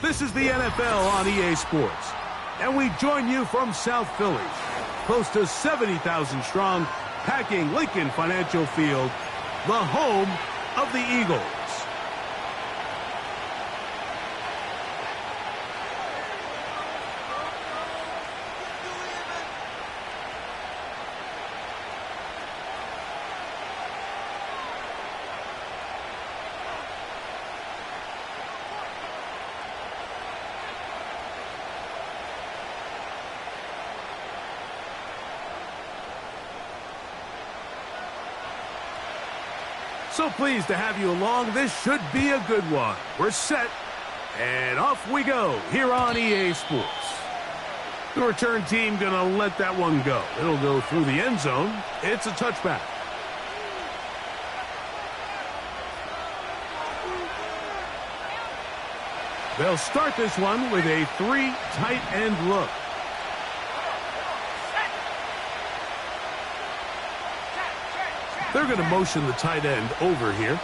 This is the NFL on EA Sports, and we join you from South Philly, close to 70,000 strong, packing Lincoln Financial Field, the home of the Eagles. So pleased to have you along. This should be a good one. We're set, and off we go here on EA Sports. The return team going to let that one go. It'll go through the end zone. It's a touchback. They'll start this one with a 3 tight end look. They're going to motion the tight end over here.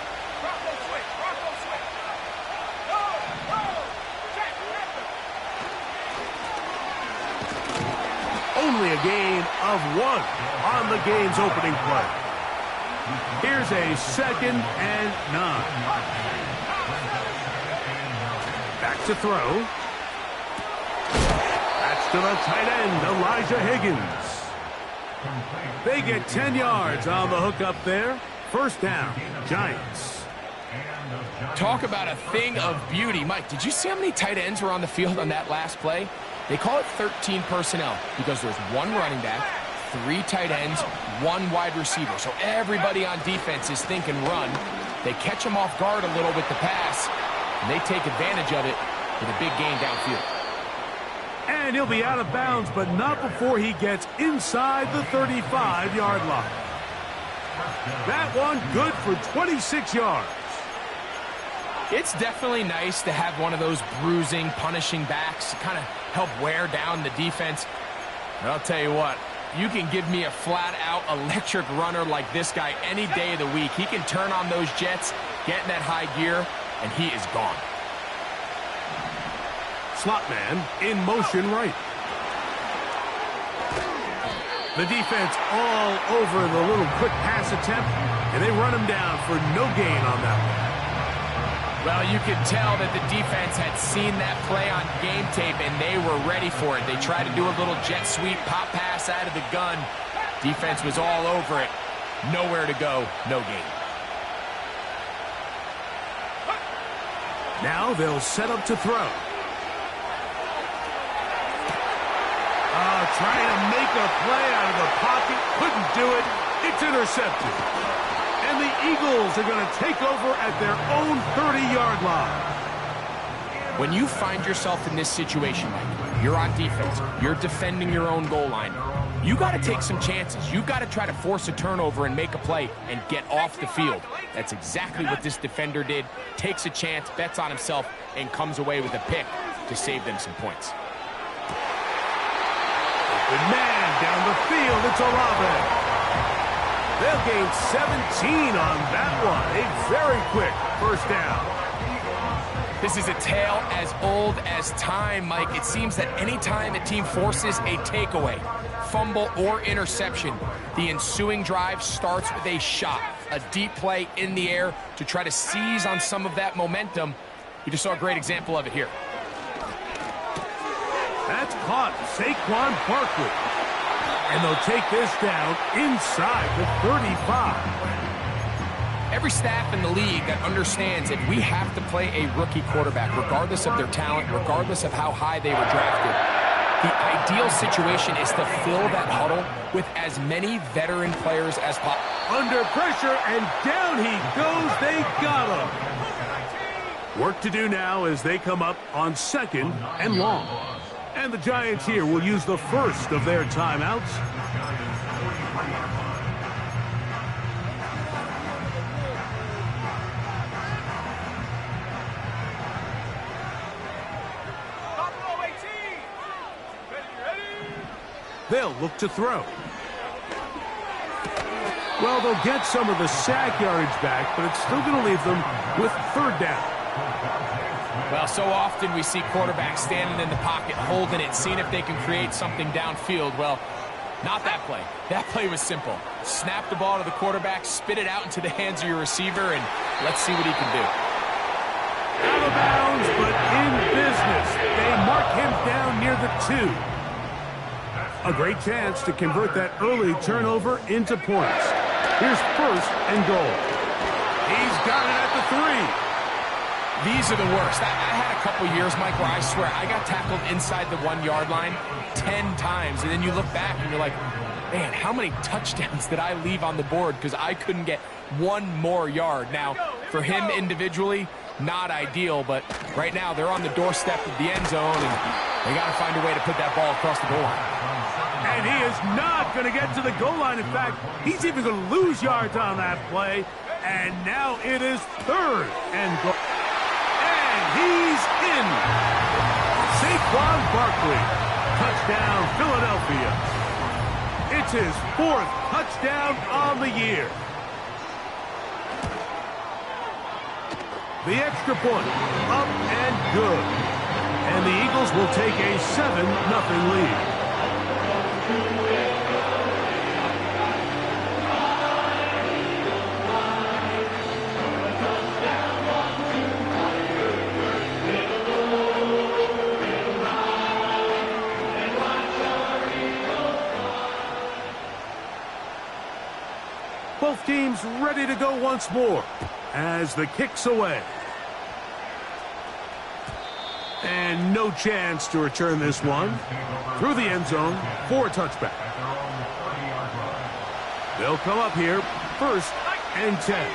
Only a gain of 1 on the game's opening play. Here's a 2nd and 9. Back to throw. That's to the tight end, Elijah Higgins. They get 10 yards on the hook up there. First down, Giants. Talk about a thing of beauty. Mike, did you see how many tight ends were on the field on that last play? They call it 13 personnel because there's 1 running back, 3 tight ends, 1 wide receiver. So everybody on defense is thinking run. They catch them off guard a little with the pass, and they take advantage of it with a big gain downfield. And he'll be out of bounds, but not before he gets inside the 35-yard line. That one good for 26 yards. It's definitely nice to have one of those bruising, punishing backs to kind of help wear down the defense. But I'll tell you what, you can give me a flat-out electric runner like this guy any day of the week. He can turn on those jets, get in that high gear, and he is gone. Slot man in motion right. The defense all over the little quick pass attempt, and they run him down for no gain on that one. Well, you could tell that the defense had seen that play on game tape, and they were ready for it. They tried to do a little jet sweep, pop pass out of the gun. Defense was all over it. Nowhere to go, no gain. Now they'll set up to throw. Trying to make a play out of the pocket. Couldn't do it. It's intercepted. And the Eagles are going to take over at their own 30-yard line. When you find yourself in this situation, Mike, you're on defense, you're defending your own goal line, you got to take some chances. You got to try to force a turnover and make a play and get off the field. That's exactly what this defender did. Takes a chance, bets on himself, and comes away with a pick to save them some points. Good man down the field. It's Olave. They'll gain 17 on that one. A very quick first down. This is a tale as old as time, Mike. It seems that any time a team forces a takeaway, fumble, or interception, the ensuing drive starts with a shot, a deep play in the air to try to seize on some of that momentum. You just saw a great example of it here. That's caught, Saquon Barkley. And they'll take this down inside the 35. Every staff in the league that understands that we have to play a rookie quarterback, regardless of their talent, regardless of how high they were drafted. The ideal situation is to fill that huddle with as many veteran players as possible. Under pressure, and down he goes. They got him. Work to do now as they come up on 2nd and long. And the Giants here will use the first of their timeouts. They'll look to throw. Well, they'll get some of the sack yardage back, but it's still going to leave them with 3rd down. Well, so often we see quarterbacks standing in the pocket, holding it, seeing if they can create something downfield. Well, not that play. That play was simple. Snap the ball to the quarterback, spit it out into the hands of your receiver, and let's see what he can do. Out of bounds, but in business. They mark him down near the 2. A great chance to convert that early turnover into points. Here's 1st and goal. He's got it at the 3. These are the worst. I had a couple years, Mike, where I swear I got tackled inside the 1-yard line 10 times, and then you look back and you're like, man, how many touchdowns did I leave on the board because I couldn't get one more yard? Now, for him individually, not ideal, but right now they're on the doorstep of the end zone, and they got to find a way to put that ball across the goal line. And he is not going to get to the goal line. In fact, he's even going to lose yards on that play. And now it is 3rd and goal. And he's in. Saquon Barkley. Touchdown, Philadelphia. It's his 4th touchdown on the year. The extra point, up and good. And the Eagles will take a 7-0 lead. Both teams ready to go once more as the kick's away. And no chance to return this one through the end zone for a touchback. They'll come up here, 1st and 10.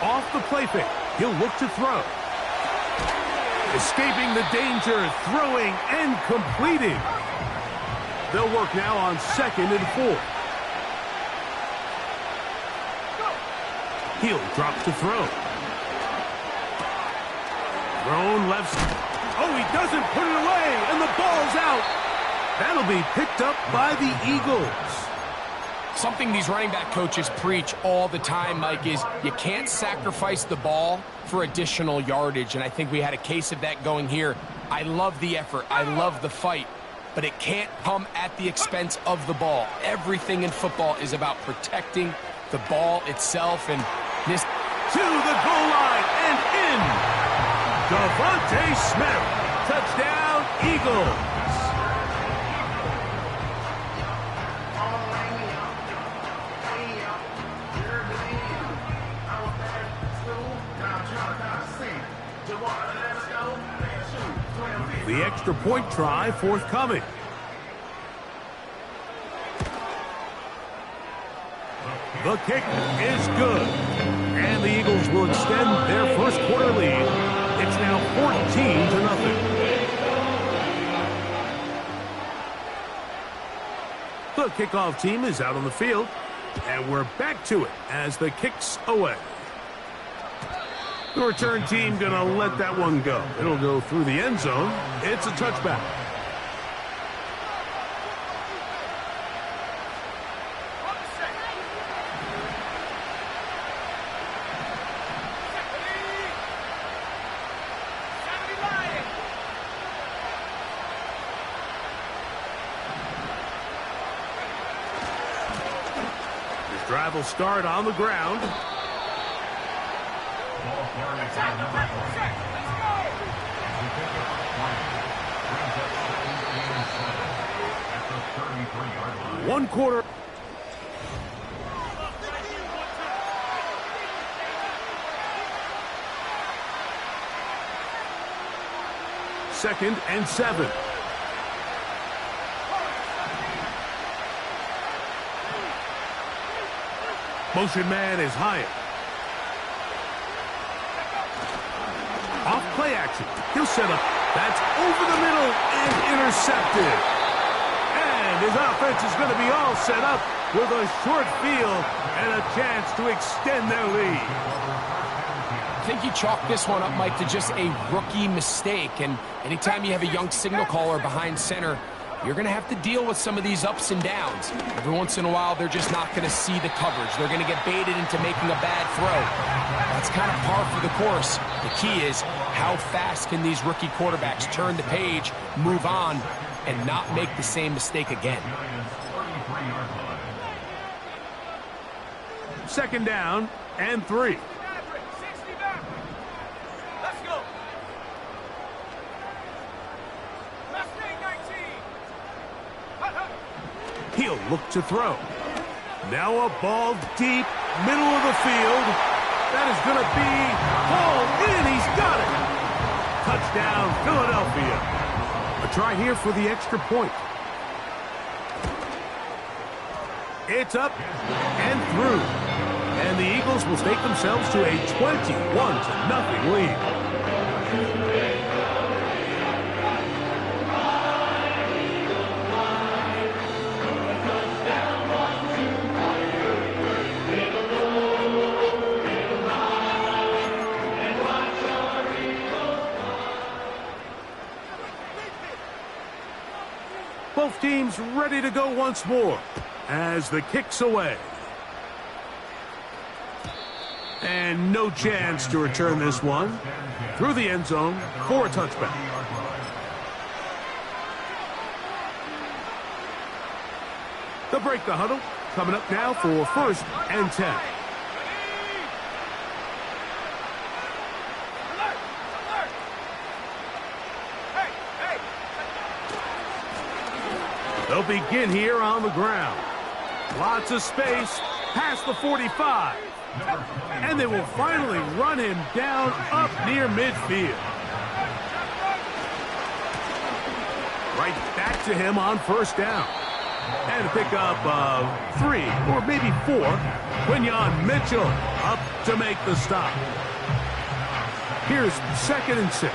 Off the play fake. He'll look to throw. Escaping the danger, throwing and completing. They'll work now on 2nd and 4. He'll drop to throw. Thrown left. Oh, he doesn't put it away, and the ball's out. That'll be picked up by the Eagles. Something these running back coaches preach all the time, Mike, is you can't sacrifice the ball for additional yardage, and I think we had a case of that going here. I love the effort. I love the fight, but it can't come at the expense of the ball. Everything in football is about protecting the ball itself, and this to the goal line and in. Devontae Smith, touchdown, Eagles. The extra point try forthcoming. The kick is good. And the Eagles will extend their 1st quarter lead. It's now 14-0. The kickoff team is out on the field. And we're back to it as the kick's away. The return team going to let that one go. It'll go through the end zone. It's a touchback. This drive will start on the ground. One quarter. Second and 7. Motion man is higher. Off play action. He'll set up. That's over the middle and intercepted. And his offense is going to be all set up with a short field and a chance to extend their lead. I think you chalk this one up, Mike, to just a rookie mistake. And anytime you have a young signal caller behind center, you're going to have to deal with some of these ups and downs. Every once in a while, they're just not going to see the coverage. They're going to get baited into making a bad throw. That's kind of par for the course. The key is, how fast can these rookie quarterbacks turn the page, move on, and not make the same mistake again? Second down and 3. He'll look to throw. Now a ball deep, middle of the field. That is going to be hauled in. He's got it. Touchdown, Philadelphia. A try here for the extra point. It's up and through. And the Eagles will stake themselves to a 21-0 lead. Both teams ready to go once more as the kick's away. And no chance to return this one through the end zone for a touchback. They'll break the huddle. Coming up now for 1st and 10. They'll begin here on the ground. Lots of space past the 45. And they will finally run him down up near midfield. Right back to him on 1st down. And a pickup of 3 or maybe 4. Quinyon Mitchell up to make the stop. Here's 2nd and 6.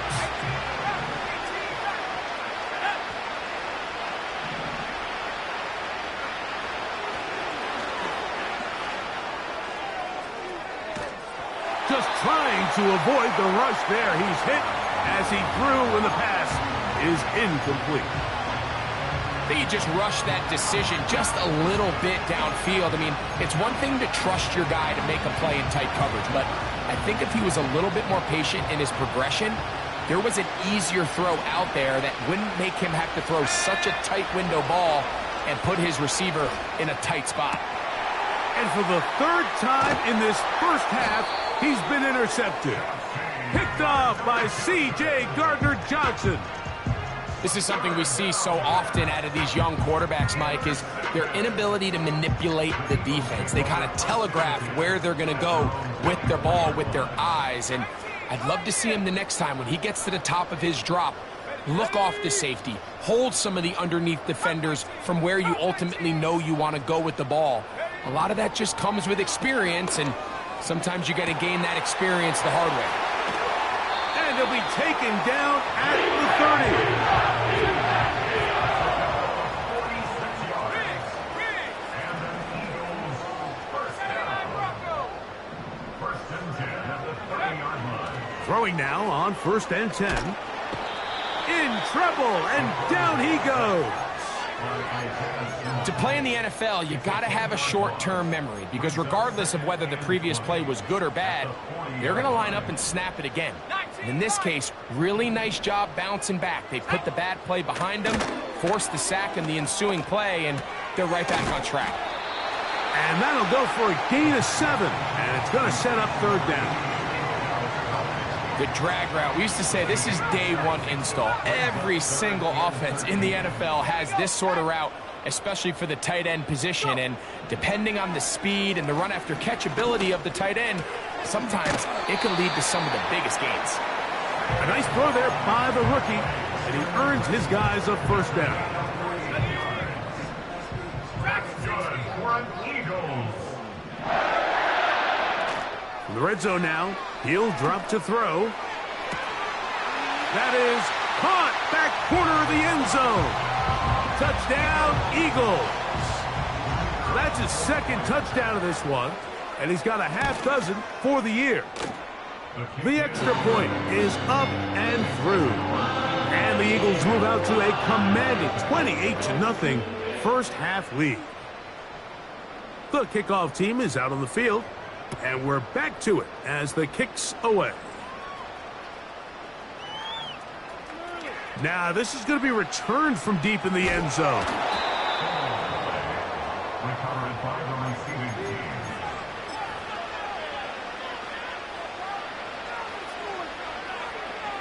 Just trying to avoid the rush there. He's hit as he threw when the pass is incomplete. I think he just rushed that decision just a little bit downfield. I mean, it's one thing to trust your guy to make a play in tight coverage, but I think if he was a little bit more patient in his progression, there was an easier throw out there that wouldn't make him have to throw such a tight window ball and put his receiver in a tight spot. And for the 3rd time in this first half, he's been intercepted. Picked off by C.J. Gardner-Johnson. This is something we see so often out of these young quarterbacks, Mike, is their inability to manipulate the defense. They kind of telegraph where they're going to go with their ball, with their eyes. And I'd love to see him the next time when he gets to the top of his drop. Look off the safety. Hold some of the underneath defenders from where you ultimately know you want to go with the ball. A lot of that just comes with experience, and sometimes you got to gain that experience the hard way. And he'll be taken down at the 30. Throwing now on 1st and 10. In trouble, and down he goes. To play in the NFL, you got to have a short-term memory, because regardless of whether the previous play was good or bad, they're going to line up and snap it again. And in this case, really nice job bouncing back. They put the bad play behind them, forced the sack in the ensuing play, and they're right back on track. And that'll go for a gain of 7, and it's going to set up 3rd down. The drag route. We used to say this is day 1 install. Every single offense in the NFL has this sort of route, especially for the tight end position. And depending on the speed and the run after catch ability of the tight end, sometimes it can lead to some of the biggest gains. A nice throw there by the rookie, and he earns his guys a 1st down. In the red zone now, he'll drop to throw. That is caught, back corner of the end zone. Touchdown, Eagles. That's his 2nd touchdown of this one, and he's got a half dozen for the year. The extra point is up and through. And the Eagles move out to a commanding 28-0 first half lead. The kickoff team is out on the field, and we're back to it as the kick's away. Now, this is going to be returned from deep in the end zone.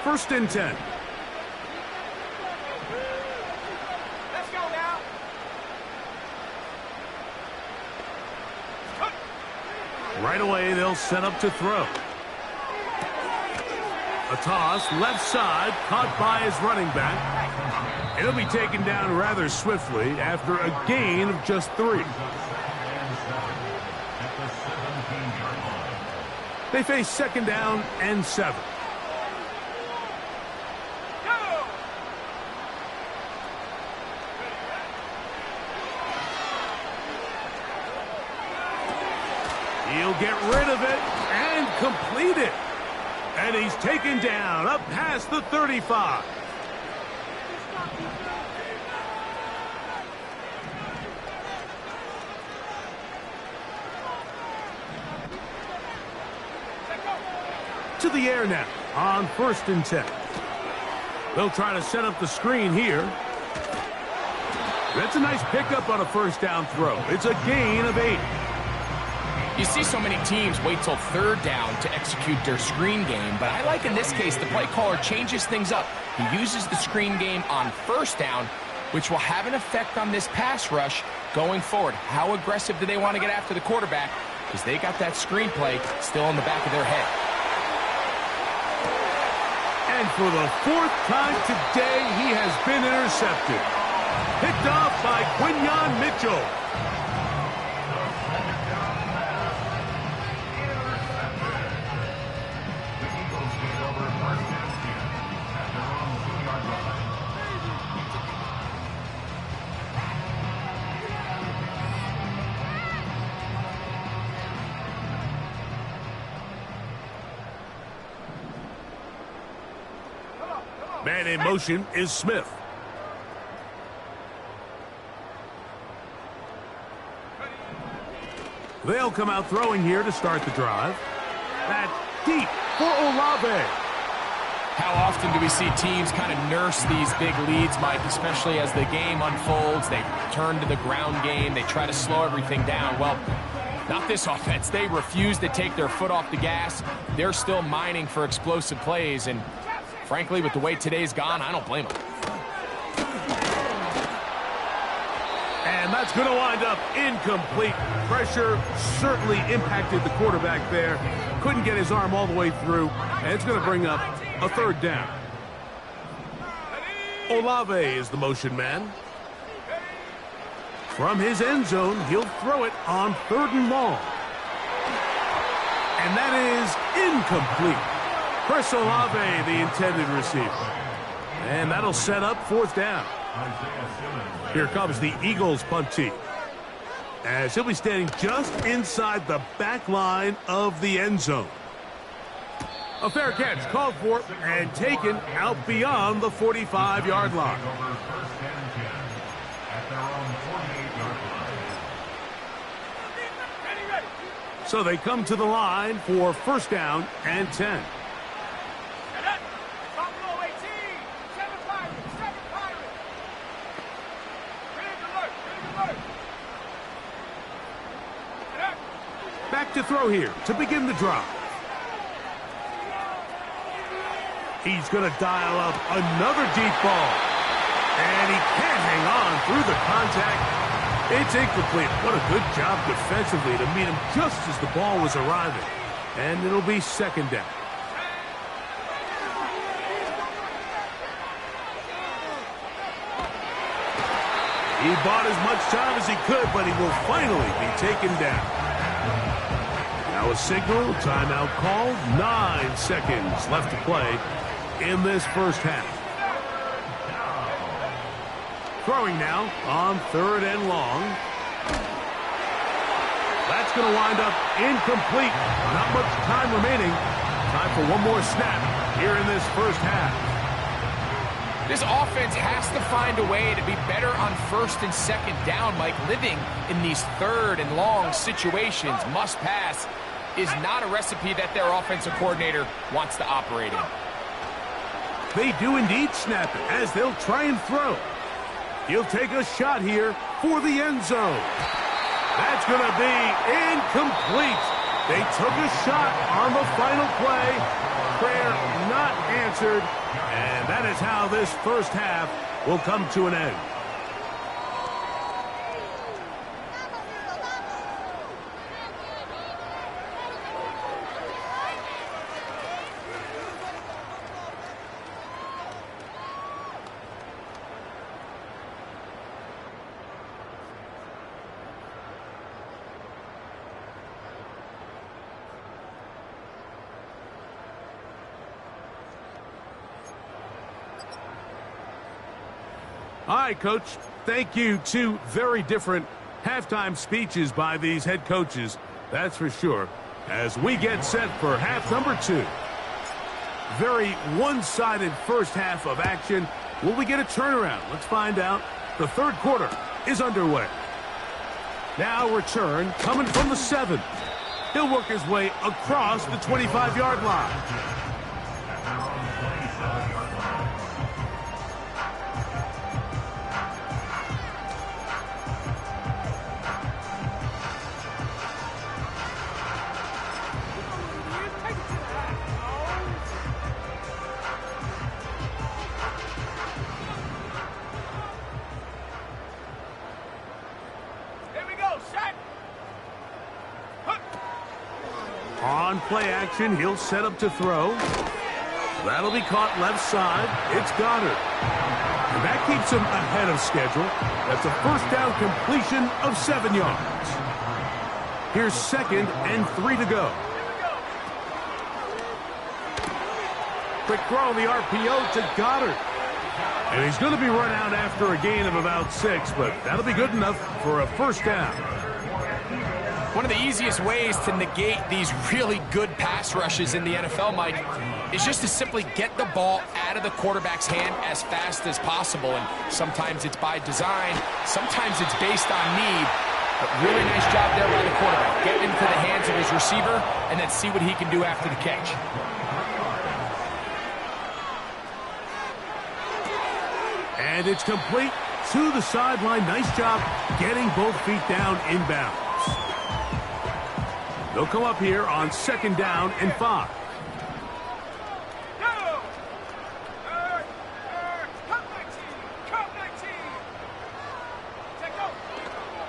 First and 10. Let's go now. Right away, they'll set up to throw. A toss, left side, caught by his running back. It'll be taken down rather swiftly after a gain of just 3. They face second down and 7. He'll get rid of it and complete it. And he's taken down up past the 35. To the air now on first and 10. They'll try to set up the screen here. That's a nice pickup on a first down throw. It's a gain of 8. You see so many teams wait till third down to execute their screen game, but I like in this case the play caller changes things up. He uses the screen game on first down, which will have an effect on this pass rush going forward. How aggressive do they want to get after the quarterback? Because they got that screen play still in the back of their head. And for the 4th time today, he has been intercepted. Picked off by Quinyon Mitchell. Man in motion is Smith. They'll come out throwing here to start the drive. That's deep for Olave. How often do we see teams kind of nurse these big leads, Mike, especially as the game unfolds? They turn to the ground game. They try to slow everything down. Well, not this offense. They refuse to take their foot off the gas. They're still mining for explosive plays, and frankly, with the way today's gone, I don't blame them. And that's going to wind up incomplete. Pressure certainly impacted the quarterback there. Couldn't get his arm all the way through, and it's going to bring up a third down. Olave is the motion man. From his end zone, he'll throw it on 3rd and long. And that is incomplete. Chris Olave, the intended receiver. And that'll set up 4th down. Here comes the Eagles punt team, as he'll be standing just inside the back line of the end zone. A fair catch called for and taken out beyond the 45-yard line. So they come to the line for first down and 10. Back to throw here to begin the drive. He's going to dial up another deep ball. And he can't hang on through the contact. It's incomplete. What a good job defensively to meet him just as the ball was arriving. And it'll be second down. He bought as much time as he could, but he will finally be taken down. Now a signal, timeout called. 9 seconds left to play in this first half. Throwing now on 3rd and long. That's going to wind up incomplete. Not much time remaining. Time for one more snap here in this first half. This offense has to find a way to be better on first and second down, Mike. Living in these third and long situations, must pass, is not a recipe that their offensive coordinator wants to operate in. They do indeed snap it as they'll try and throw. He'll take a shot here for the end zone. That's going to be incomplete. They took a shot on the final play. Prayer not answered. And that is how this first half will come to an end. All right, Coach, thank you. Two very different halftime speeches by these head coaches, that's for sure, as we get set for half number 2. Very one-sided first half of action. Will we get a turnaround? Let's find out. The third quarter is underway. Now return coming from the 7. He'll work his way across the 25-yard line. On play action, he'll set up to throw. That'll be caught left side. It's Goddard. And that keeps him ahead of schedule. That's a first down completion of 7 yards. Here's 2nd and 3 to go. Quick throw on the RPO to Goddard. And he's going to be run out after a gain of about 6, but that'll be good enough for a first down. One of the easiest ways to negate these really good pass rushes in the NFL, Mike, is just to simply get the ball out of the quarterback's hand as fast as possible. And sometimes it's by design, sometimes it's based on need. But really nice job there by the quarterback. Get into the hands of his receiver and then see what he can do after the catch. And it's complete to the sideline. Nice job getting both feet down inbounds. They'll come up here on 2nd down and 5.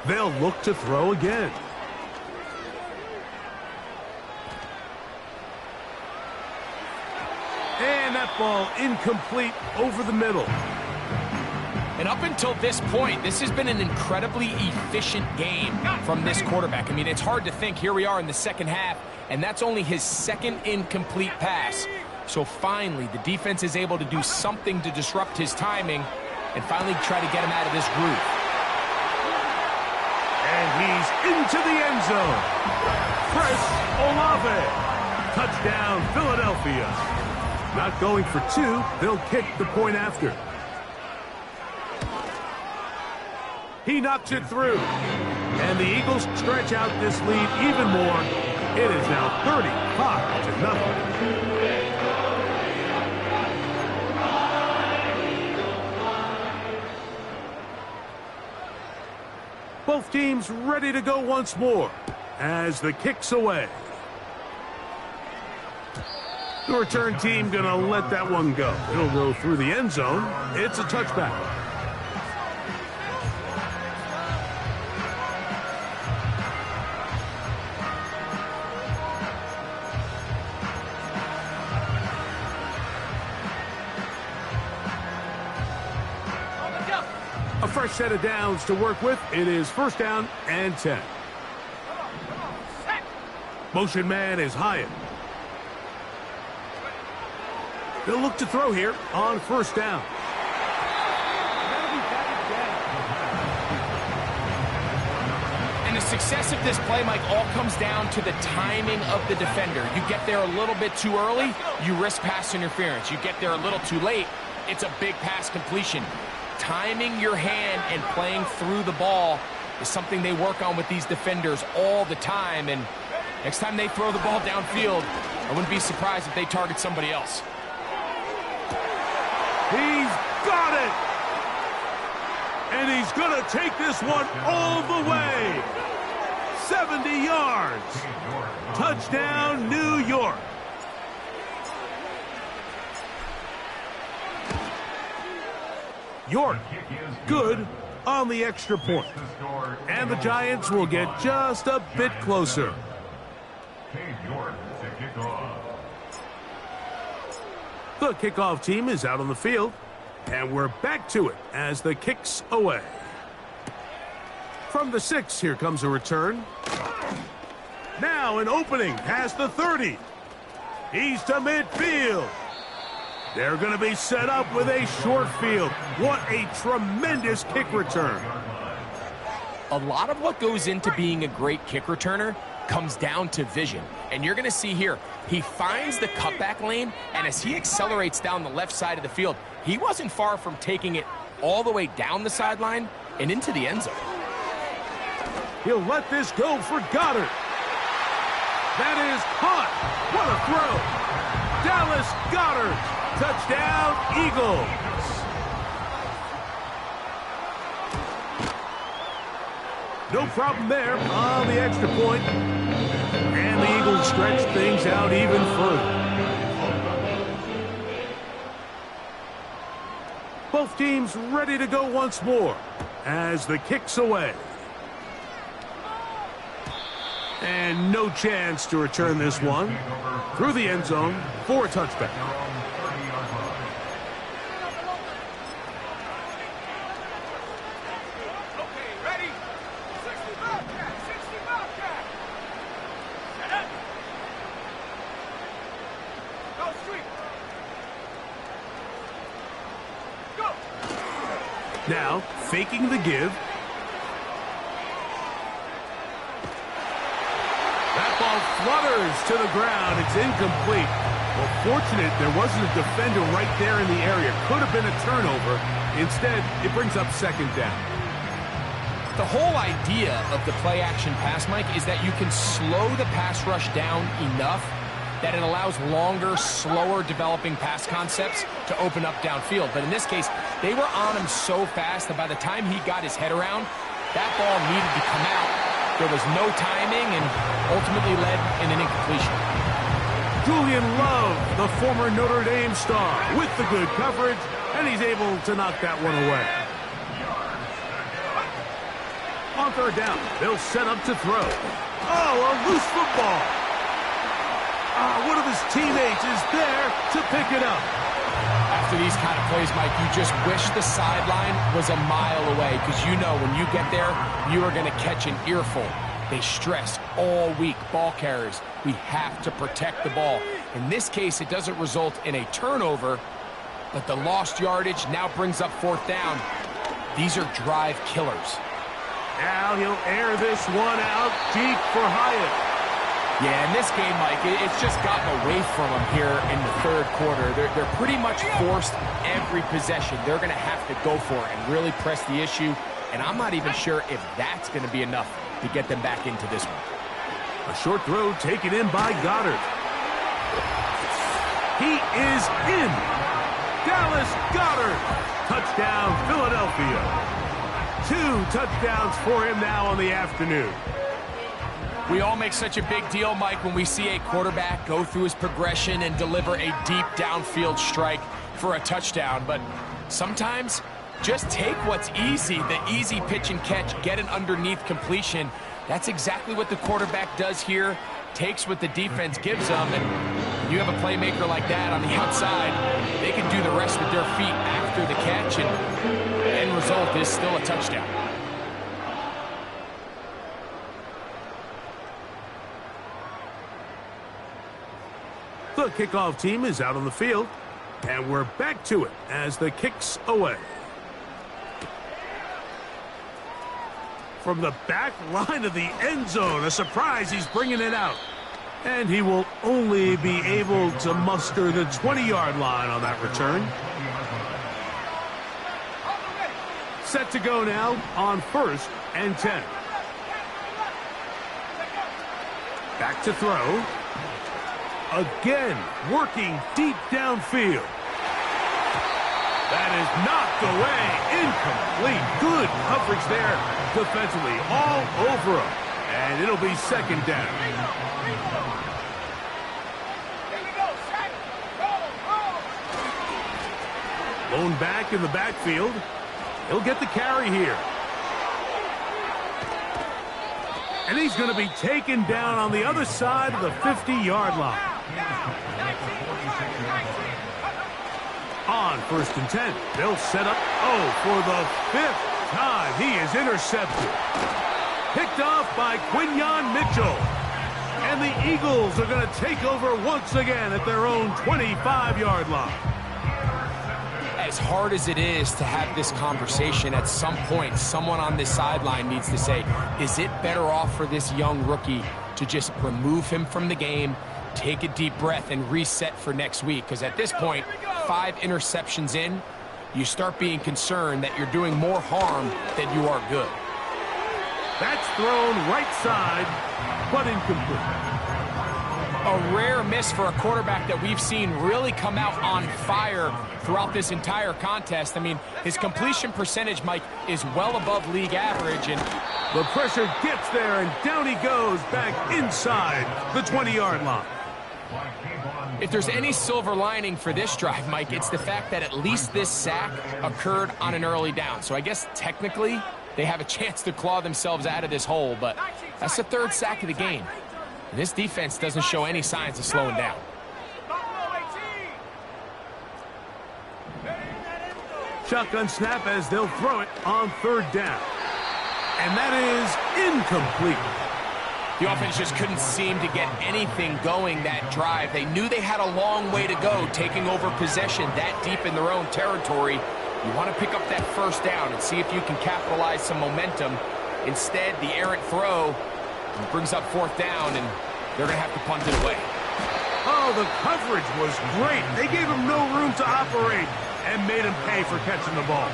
They'll look to throw again. And that ball incomplete over the middle. And up until this point, this has been an incredibly efficient game from this quarterback. I mean, it's hard to think. Here we are in the second half, and that's only his 2nd incomplete pass. So finally, the defense is able to do something to disrupt his timing and finally try to get him out of this groove. And he's into the end zone. Chris Olave. Touchdown, Philadelphia. Not going for 2. They'll kick the point after. He knocks it through. And the Eagles stretch out this lead even more. It is now 35-0. Both teams ready to go once more as the kick's away. The return team going to let that one go. It'll go through the end zone. It's a touchback. A fresh set of downs to work with. It is 1st down and 10. Motion man is Hyatt. They'll look to throw here on 1st down. And the success of this play, Mike, all comes down to the timing of the defender. You get there a little bit too early, you risk pass interference. You get there a little too late, It's a big pass completion. Timing your hand and playing through the ball is something they work on with these defenders all the time. And next time they throw the ball downfield, I wouldn't be surprised if they target somebody else. He's got it! And he's going to take this one all the way. 70 yards. Touchdown, New York. York, good on the extra point. And the Giants will get just a bit closer. The kickoff team is out on the field. And we're back to it as the kick's away. From the 6, here comes a return. Now an opening past the 30. He's to midfield. They're going to be set up with a short field. What a tremendous kick return. A lot of what goes into being a great kick returner comes down to vision. And you're going to see here, he finds the cutback lane, and as he accelerates down the left side of the field, he wasn't far from taking it all the way down the sideline and into the end zone. He'll let this go for Goddard. That is caught. What a throw. Dallas Goddard. Touchdown, Eagles. No problem there on the extra point. And the Eagles stretch things out even further. Both teams ready to go once more as the kick's away. And no chance to return this one through the end zone for a touchback. Now, faking the give. That ball flutters to the ground. It's incomplete. Well, fortunate there wasn't a defender right there in the area. Could have been a turnover. Instead, it brings up second down. The whole idea of the play-action pass, Mike, is that you can slow the pass rush down enough that it allows longer, slower developing pass concepts to open up downfield. But in this case, they were on him so fast that by the time he got his head around, that ball needed to come out. There was no timing and ultimately led in an incompletion. Julian Love, the former Notre Dame star, with the good coverage, and he's able to knock that one away. On third down, they'll set up to throw. Oh, a loose football. One of his teammates is there to pick it up. After these kind of plays, Mike, you just wish the sideline was a mile away, because you know when you get there, you are going to catch an earful. They stress all week, ball carriers, we have to protect the ball. In this case, it doesn't result in a turnover, but the lost yardage now brings up fourth down. These are drive killers. Now he'll air this one out deep for Hyatt. Yeah, in this game, Mike, it's just gotten away from them here in the third quarter. They're pretty much forced every possession. They're going to have to go for it and really press the issue. And I'm not even sure if that's going to be enough to get them back into this one. A short throw taken in by Goddard. He is in. Dallas Goddard. Touchdown, Philadelphia. 2 touchdowns for him now on the afternoon. We all make such a big deal, Mike, when we see a quarterback go through his progression and deliver a deep downfield strike for a touchdown. But sometimes just take what's easy, the easy pitch and catch, get an underneath completion. That's exactly what the quarterback does here, takes what the defense gives them, and when you have a playmaker like that on the outside, they can do the rest with their feet after the catch, and the end result is still a touchdown. The kickoff team is out on the field, and we're back to it as the kick's away. From the back line of the end zone, a surprise, he's bringing it out. And he will only be able to muster the 20-yard line on that return. Set to go now on 1st and 10. Back to throw. Again, working deep downfield. That is knocked away. Incomplete. Good coverage there defensively. All over him. And it'll be 2nd down. Blown back in the backfield. He'll get the carry here. And he's going to be taken down on the other side of the 50-yard line. On 1st and 10, they'll set up. Oh, for the 5th time, he is intercepted. Picked off by Quinyon Mitchell. And the Eagles are going to take over once again at their own 25-yard line. As hard as it is to have this conversation, at some point, someone on this sideline needs to say, is it better off for this young rookie to just remove him from the game, take a deep breath, and reset for next week? Because at this point, 5 interceptions in, you start being concerned that you're doing more harm than you are good. That's thrown right side, but incomplete. A rare miss for a quarterback that we've seen really come out on fire throughout this entire contest. I mean, his completion percentage, Mike, is well above league average. And the pressure gets there, and down he goes back inside the 20-yard line. If there's any silver lining for this drive, Mike, it's the fact that at least this sack occurred on an early down. So I guess technically they have a chance to claw themselves out of this hole, but that's the 3rd sack of the game. And this defense doesn't show any signs of slowing down. Shotgun snap as they'll throw it on 3rd down. And that is incomplete. The offense just couldn't seem to get anything going that drive. They knew they had a long way to go, taking over possession that deep in their own territory. You want to pick up that 1st down and see if you can capitalize some momentum. Instead, the errant throw brings up 4th down, and they're going to have to punt it away. Oh, the coverage was great. They gave him no room to operate and made him pay for catching the ball.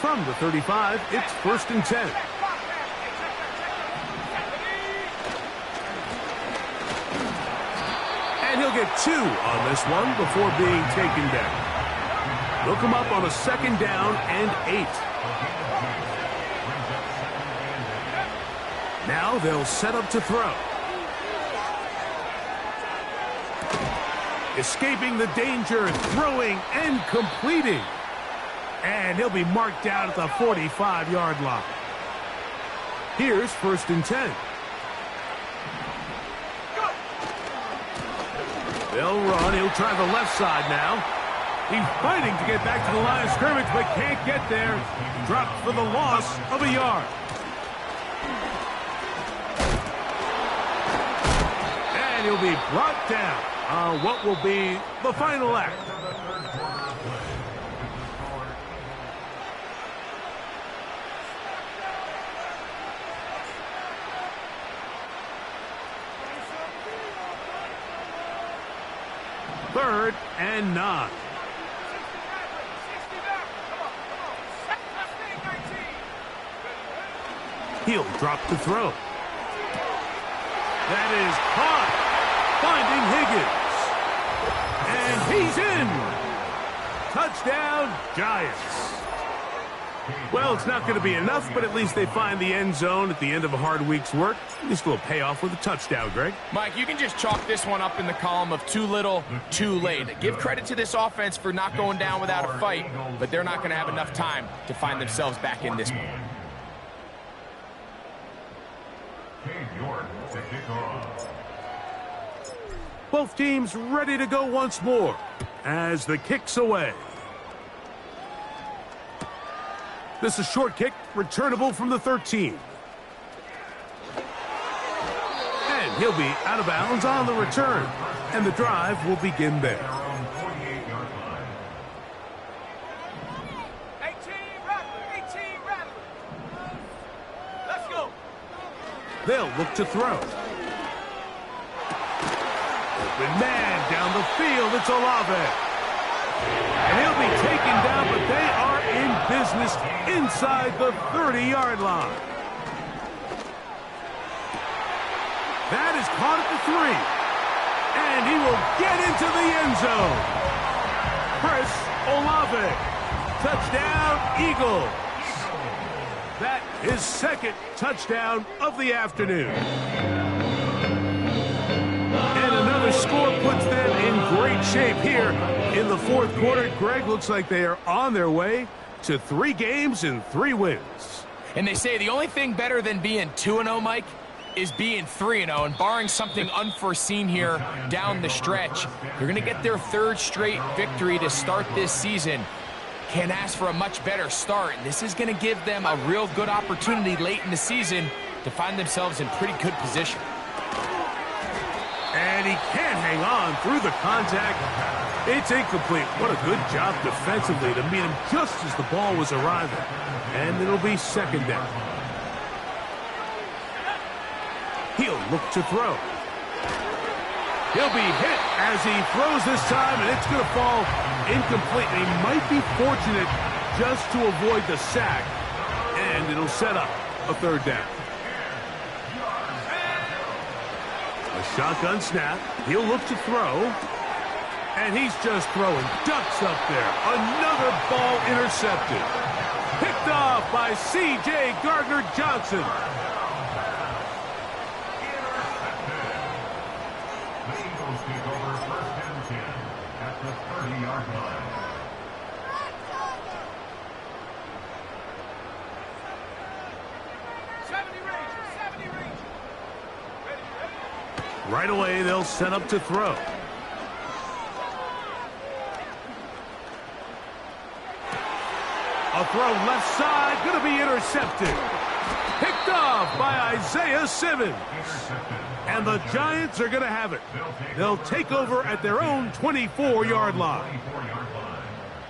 From the 35, it's 1st and 10. And he'll get 2 on this one before being taken down. They'll come up on a 2nd down and 8. Now they'll set up to throw. Escaping the danger, throwing and completing. And he'll be marked down at the 45-yard line. Here's 1st and 10. They'll run. He'll try the left side now. He's fighting to get back to the line of scrimmage, but can't get there. Dropped for the loss of a yard. And he'll be brought down on what will be the final act. Third and 9. He'll drop the throw. That is caught. Finding Higgins. And he's in. Touchdown, Giants. Well, it's not going to be enough, but at least they find the end zone at the end of a hard week's work. This will pay off with a touchdown, Greg. Mike, you can just chalk this one up in the column of too little, too late. Give credit to this offense for not going down without a fight, but they're not going to have enough time to find themselves back in this one. Both teams ready to go once more as the kick's away. This is a short kick, returnable from the 13. And he'll be out of bounds on the return. And the drive will begin there. 18 Rattler. Let's go. They'll look to throw. Open man down the field. It's Olave. And he'll be taken down, but they are in business inside the 30-yard line. That is caught at the 3. And he will get into the end zone. Chris Olave. Touchdown, Eagles. That is second touchdown of the afternoon. And another score puts them in great shape here in the fourth quarter. Greg, looks like they are on their way to 3 games and 3 wins. And they say the only thing better than being 2-0, Mike, is being 3-0, and barring something unforeseen here down the stretch, they're going to get their 3rd straight victory to start this season. Can't ask for a much better start, and this is going to give them a real good opportunity late in the season to find themselves in pretty good position. And he can't hang on through the contact. It's incomplete. What a good job defensively to meet him just as the ball was arriving. And it'll be second down. He'll look to throw. He'll be hit as he throws this time, and it's going to fall incomplete. He might be fortunate just to avoid the sack, and it'll set up a 3rd down. A shotgun snap. He'll look to throw, and he's just throwing ducks up there. Another ball intercepted. Picked off by C.J. Gardner-Johnson. Right away, they'll set up to throw. A throw left side, going to be intercepted. Picked off by Isaiah Simmons. And the Giants are going to have it. They'll take over at their own 24-yard line.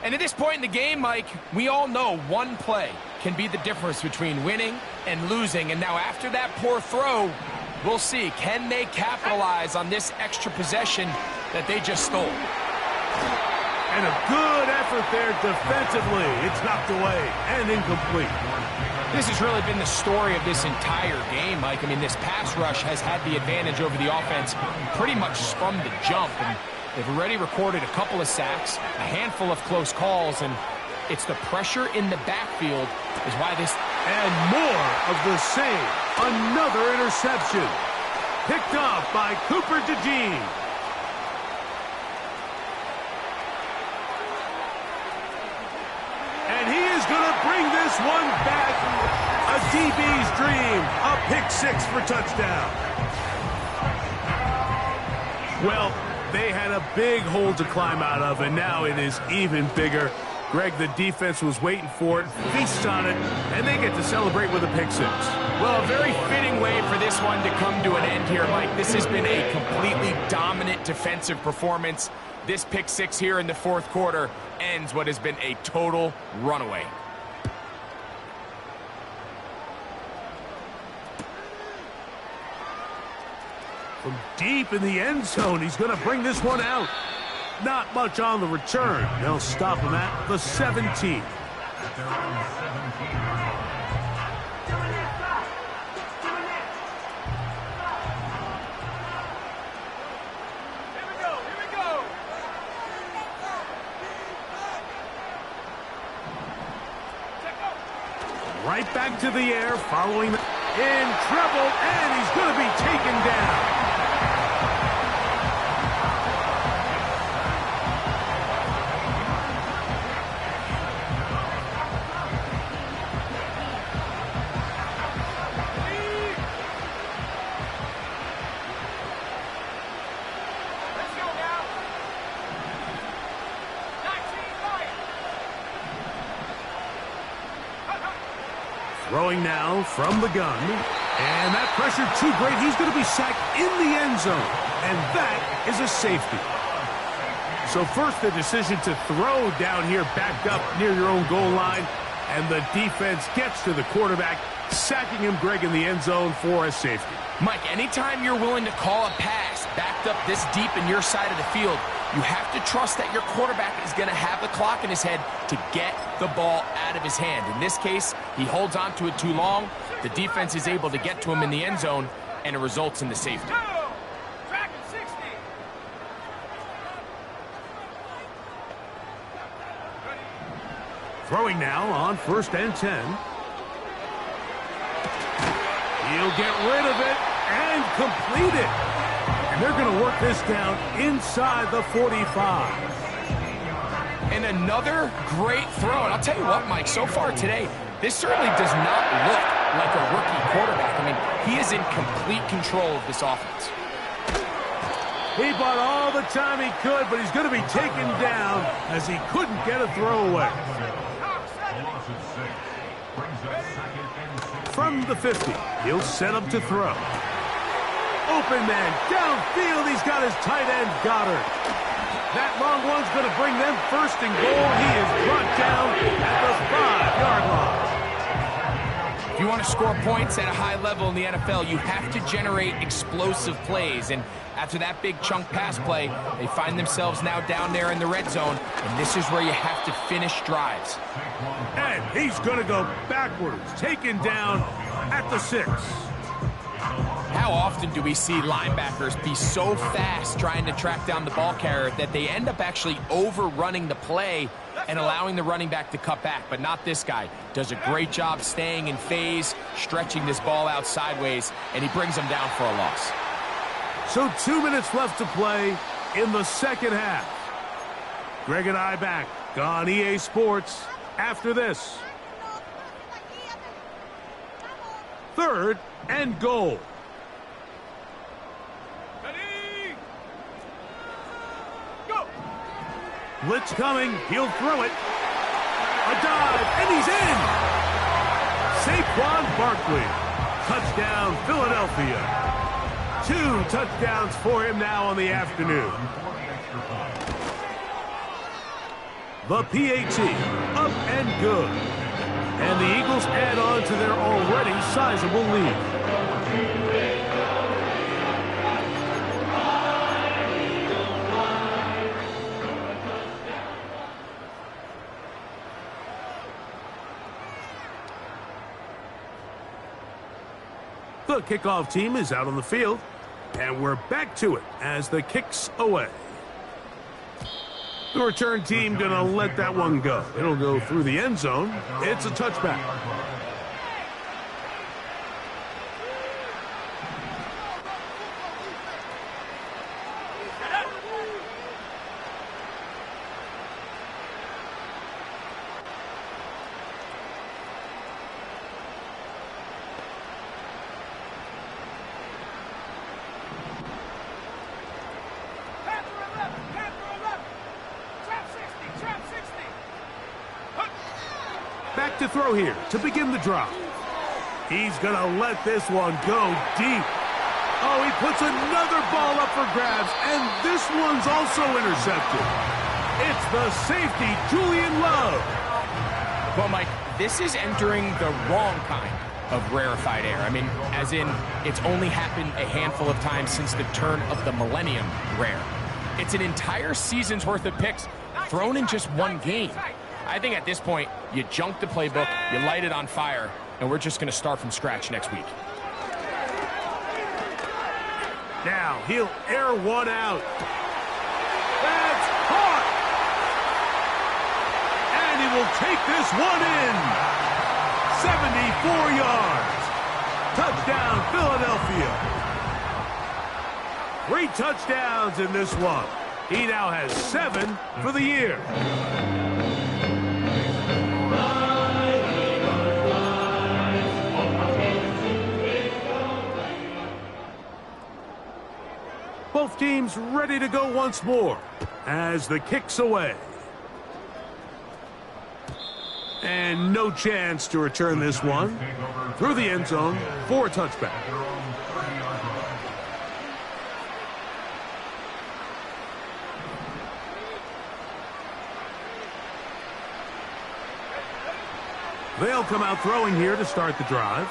And at this point in the game, Mike, we all know one play can be the difference between winning and losing. And now after that poor throw, we'll see, can they capitalize on this extra possession that they just stole? And a good effort there defensively. It's knocked away and incomplete. This has really been the story of this entire game, Mike. I mean, this pass rush has had the advantage over the offense pretty much from the jump. And they've already recorded a couple of sacks, a handful of close calls, and it's the pressure in the backfield is why this... And more of the same. Another interception. Picked off by Cooper DeJean. And he is going to bring this one back. A DB's dream. A pick-6 for touchdown. Well, they had a big hole to climb out of, and now it is even bigger. Greg, the defense was waiting for it, feasts on it, and they get to celebrate with a pick-6. Well, a very fitting way for this one to come to an end here, Mike. This has been a completely dominant defensive performance. This pick-6 here in the fourth quarter ends what has been a total runaway. From deep in the end zone, he's going to bring this one out. Not much on the return. They'll stop him at the 17. Right back to the air, following in trouble, and he's going to be taken down. Throwing now from the gun. And that pressure too great. He's going to be sacked in the end zone. And that is a safety. So first the decision to throw down here backed up near your own goal line. And the defense gets to the quarterback, sacking him, Greg, in the end zone for a safety. Mike, anytime you're willing to call a pass backed up this deep in your side of the field, You have to trust that your quarterback is going to have the clock in his head to get the ball out of his hand. In this case, he holds on to it too long. The defense is able to get to him in the end zone, and it results in the safety. Throwing now on 1st and 10. He'll get rid of it and complete it. And they're going to work this down inside the 45. And another great throw. And I'll tell you what, Mike, so far today, this certainly does not look like a rookie quarterback. I mean, he is in complete control of this offense. He bought all the time he could, but he's going to be taken down as he couldn't get a throwaway. From the 50, he'll set up to throw. Open man, downfield, he's got his tight end, Goddard. That long one's going to bring them 1st and goal. He is brought down at the 5-yard line. If you want to score points at a high level in the NFL, you have to generate explosive plays. And after that big chunk pass play, they find themselves now down there in the red zone. And this is where you have to finish drives. And he's going to go backwards, taken down at the 6. How often do we see linebackers be so fast trying to track down the ball carrier that they end up actually overrunning the play and allowing the running back to cut back? But not this guy. Does a great job staying in phase, stretching this ball out sideways, and he brings them down for a loss. So 2 minutes left to play in the second half. Greg and I back on EA Sports after this. 3rd and goal. Ready? Go! Blitz coming. He'll throw it. A dive, and he's in. Saquon Barkley. Touchdown, Philadelphia. 2 touchdowns for him now on the afternoon. The PAT, up and good. And the Eagles add on to their already sizable lead. The kickoff team is out on the field, and we're back to it as the kick's away. The return team going to let that one go. It'll go through the end zone. It's a touchback. Back to throw here to begin the drive. He's going to let this one go deep. Oh, he puts another ball up for grabs, and this one's also intercepted. It's the safety, Julian Love. Well, Mike, this is entering the wrong kind of rarefied air. I mean, as in, it's only happened a handful of times since the turn of the millennium rare. It's an entire season's worth of picks thrown in just one game. I think at this point, you junk the playbook, you light it on fire, and we're just going to start from scratch next week. Now, he'll air one out. That's caught! And he will take this one in. 74 yards. Touchdown, Philadelphia. 3 touchdowns in this one. He now has 7 for the year. Both teams ready to go once more as the kick's away. And no chance to return this one through the end zone for a touchback. They'll come out throwing here to start the drive.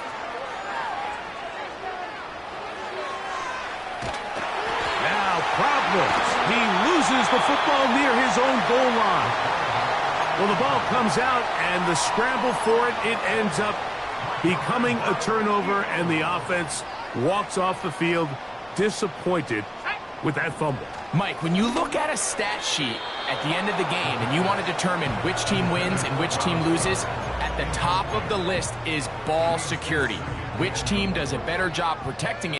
Now problems. He loses loses the football near his own goal line. Well, the ball comes out, and the scramble for it, it ends up becoming a turnover, and the offense walks off the field disappointed with that fumble. Mike, when you look at a stat sheet at the end of the game and you want to determine which team wins and which team loses, at the top of the list is ball security. Which team does a better job protecting it?